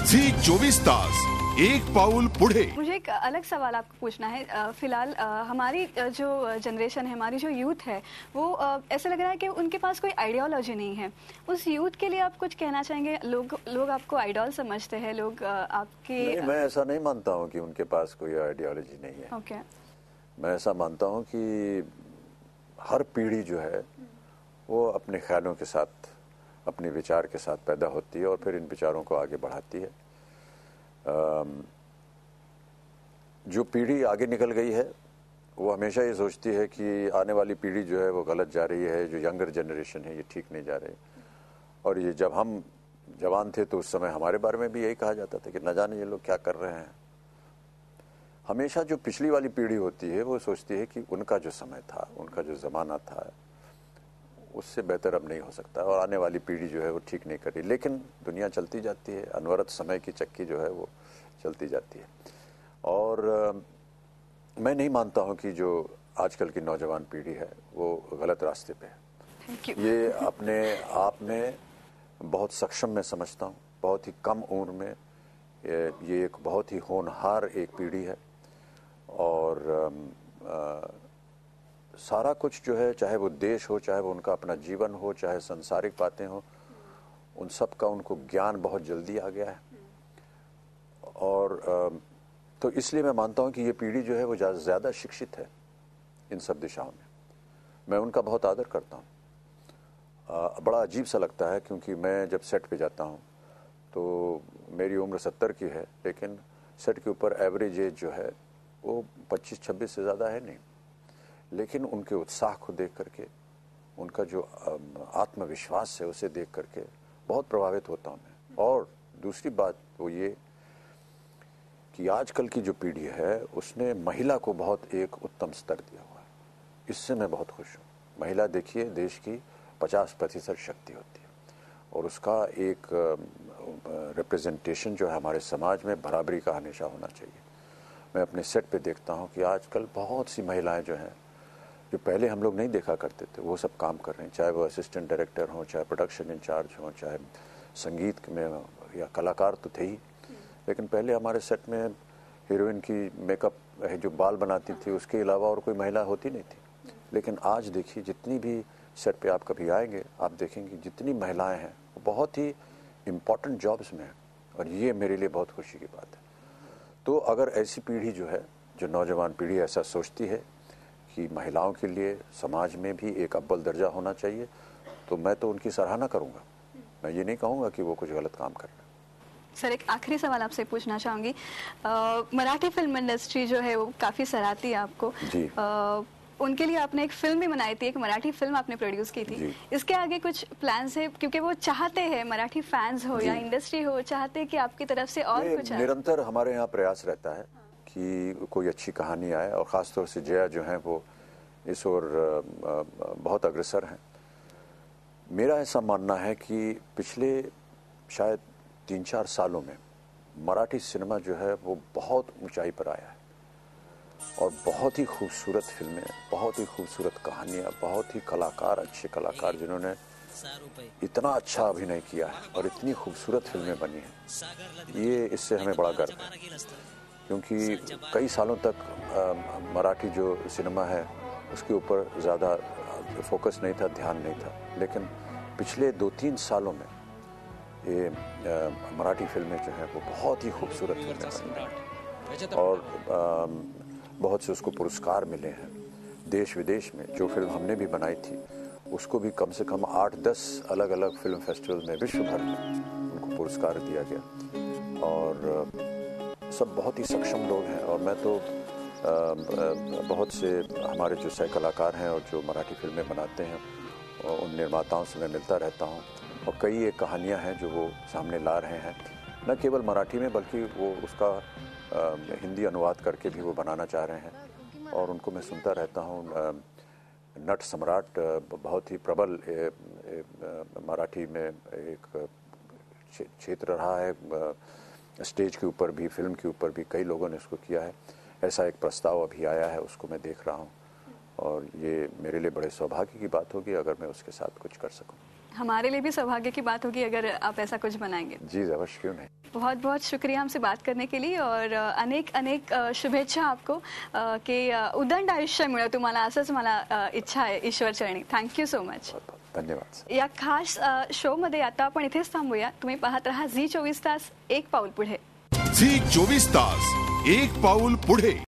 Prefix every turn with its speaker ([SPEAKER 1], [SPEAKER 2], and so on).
[SPEAKER 1] झी 24 तास एक पाऊल पुढे।
[SPEAKER 2] मुझे एक अलग सवाल आपको पूछना है। फिलहाल हमारी जो जनरेशन है, हमारी जो यूथ है, वो ऐसा लग रहा है कि उनके पास कोई आइडियोलॉजी नहीं है। उस यूथ के लिए आप कुछ कहना चाहेंगे? लोग आपको आइडॉल समझते हैं, लोग आपके
[SPEAKER 3] नहीं, मैं ऐसा नहीं मानता हूँ कि उनके पास कोई आइडियोलॉजी नहीं है।
[SPEAKER 2] ओके।
[SPEAKER 3] मैं ऐसा मानता हूँ कि हर पीढ़ी जो है वो अपने ख्यालों के साथ, अपने विचार के साथ पैदा होती है और फिर इन विचारों को आगे बढ़ाती है। जो पीढ़ी आगे निकल गई है वो हमेशा ये सोचती है कि आने वाली पीढ़ी जो है वो गलत जा रही है, जो यंगर जनरेशन है ये ठीक नहीं जा रही। और ये जब हम जवान थे तो उस समय हमारे बारे में भी यही कहा जाता था कि न जाने ये लोग क्या कर रहे हैं। हमेशा जो पिछली वाली पीढ़ी होती है वो सोचती है कि उनका जो समय था, उनका जो ज़माना था, उससे बेहतर अब नहीं हो सकता और आने वाली पीढ़ी जो है वो ठीक नहीं कर रही। लेकिन दुनिया चलती जाती है, अनवरत समय की चक्की जो है वो चलती जाती है। और मैं नहीं मानता हूँ कि जो आजकल की नौजवान पीढ़ी है वो गलत रास्ते पे है। ये अपने आप में बहुत सक्षम मैं समझता हूँ। बहुत ही कम उम्र में ये एक बहुत ही होनहार एक पीढ़ी है। और सारा कुछ जो है, चाहे वो देश हो, चाहे वो उनका अपना जीवन हो, चाहे सांसारिक बातें हो, उन सब का उनको ज्ञान बहुत जल्दी आ गया है। और तो इसलिए मैं मानता हूँ कि ये पीढ़ी जो है वो ज़्यादा शिक्षित है इन सब दिशाओं में। मैं उनका बहुत आदर करता हूँ। बड़ा अजीब सा लगता है क्योंकि मैं जब सेट पे जाता हूँ तो मेरी उम्र 70 की है, लेकिन सेट के ऊपर एवरेज एज जो है वो 25-26 से ज़्यादा है नहीं। लेकिन उनके उत्साह को देख करके, उनका जो आत्मविश्वास है उसे देख करके बहुत प्रभावित होता हूँ मैं। और दूसरी बात वो ये कि आजकल की जो पीढ़ी है उसने महिला को बहुत एक उत्तम स्तर दिया हुआ है। इससे मैं बहुत खुश हूँ। महिला देखिए देश की 50% शक्ति होती है और उसका एक रिप्रेजेंटेशन जो है हमारे समाज में बराबरी का हमेशा होना चाहिए। मैं अपने सेट पे देखता हूँ कि आजकल बहुत सी महिलाएं जो हैं, जो पहले हम लोग नहीं देखा करते थे, वो सब काम कर रहे हैं। चाहे वो असिस्टेंट डायरेक्टर हों, चाहे प्रोडक्शन इंचार्ज हों, चाहे संगीत में या कलाकार तो थे ही, लेकिन पहले हमारे सेट में हीरोइन की मेकअप जो बाल बनाती थी उसके अलावा और कोई महिला होती नहीं थी। लेकिन आज देखिए जितनी भी सेट पे आप कभी आएंगे आप देखेंगे जितनी महिलाएं हैं वो बहुत ही इम्पोर्टेंट जॉब्स में हैं और ये मेरे लिए बहुत खुशी की बात है। तो अगर ऐसी पीढ़ी जो है, जो नौजवान पीढ़ी ऐसा सोचती है कि महिलाओं के लिए समाज में भी एक अव्वल दर्जा होना चाहिए, तो मैं तो उनकी सराहना करूँगा। मैं ये नहीं कहूँगा कि वो कुछ गलत काम कर रहे हैं।
[SPEAKER 2] सर, एक आखिरी सवाल आपसे पूछना चाहूँगी। मराठी फिल्म इंडस्ट्री जो है वो काफ़ी सराहती है आपको
[SPEAKER 3] जी।
[SPEAKER 2] उनके लिए आपने एक फिल्म भी बनाई थी, एक मराठी फिल्म आपने प्रोड्यूस की थी। इसके आगे कुछ प्लान्स है? क्योंकि वो चाहते हैं, मराठी फैंस हो या इंडस्ट्री हो, चाहते हैं कि आपकी तरफ से और कुछ आए।
[SPEAKER 3] निरंतर हमारे यहाँ प्रयास रहता है कि कोई अच्छी कहानी आए और ख़ासतौर से जया जो है वो इस ओर बहुत अग्रसर हैं। मेरा ऐसा मानना है कि पिछले शायद 3-4 सालों में मराठी सिनेमा जो है वो बहुत ऊंचाई पर आया है और बहुत ही खूबसूरत फिल्में, बहुत ही खूबसूरत कहानियाँ, बहुत ही कलाकार, अच्छे कलाकार जिन्होंने इतना अच्छा अभिनय किया है और इतनी खूबसूरत फिल्में बनी हैं। ये इससे हमें बड़ा गर्व है क्योंकि कई सालों तक मराठी जो सिनेमा है उसके ऊपर ज़्यादा फोकस नहीं था, ध्यान नहीं था। लेकिन पिछले 2-3 सालों में ये मराठी फिल्में जो है वो बहुत ही खूबसूरत फिल्में बनी हैं और बहुत से उसको पुरस्कार मिले हैं देश विदेश में। जो फिल्म हमने भी बनाई थी उसको भी कम से कम 8-10 अलग अलग फिल्म फेस्टिवल में विश्व भर में उनको पुरस्कार दिया गया और सब बहुत ही सक्षम लोग हैं। और मैं तो बहुत से हमारे जो सह कलाकार हैं और जो मराठी फिल्में बनाते हैं उन निर्माताओं से मैं मिलता रहता हूँ और कई एक कहानियाँ हैं जो वो सामने ला रहे हैं, न केवल मराठी में बल्कि वो उसका हिंदी अनुवाद करके भी वो बनाना चाह रहे हैं और उनको मैं सुनता रहता हूँ। नट सम्राट बहुत ही प्रबल मराठी में एक क्षेत्र रहा है, स्टेज के ऊपर भी, फिल्म के ऊपर भी कई लोगों ने उसको किया है। ऐसा एक प्रस्ताव अभी आया है, उसको मैं देख रहा हूँ और ये मेरे लिए बड़े सौभाग्य की बात होगी अगर मैं उसके साथ कुछ कर सकूँ।
[SPEAKER 2] हमारे लिए भी सौभाग्य की बात होगी अगर आप ऐसा कुछ बनाएंगे।
[SPEAKER 3] जी अवश्य, क्यों नहीं।
[SPEAKER 2] बहुत बहुत शुक्रिया हमसे बात करने के लिए और अनेक अनेक शुभेच्छा आपको की उदंड आयुष्य मिळो तुम्हाला, असंच मला इच्छा आहे ईश्वरचरणी. Thank you so much.
[SPEAKER 3] धन्यवाद.
[SPEAKER 2] या खास शोमध्ये आता आपण इथेच थांबूया. तुम्ही पाहत राहा झी 24 तास, एक पाऊल पुढे.
[SPEAKER 1] झी 24 तास, एक पाऊल पुढे.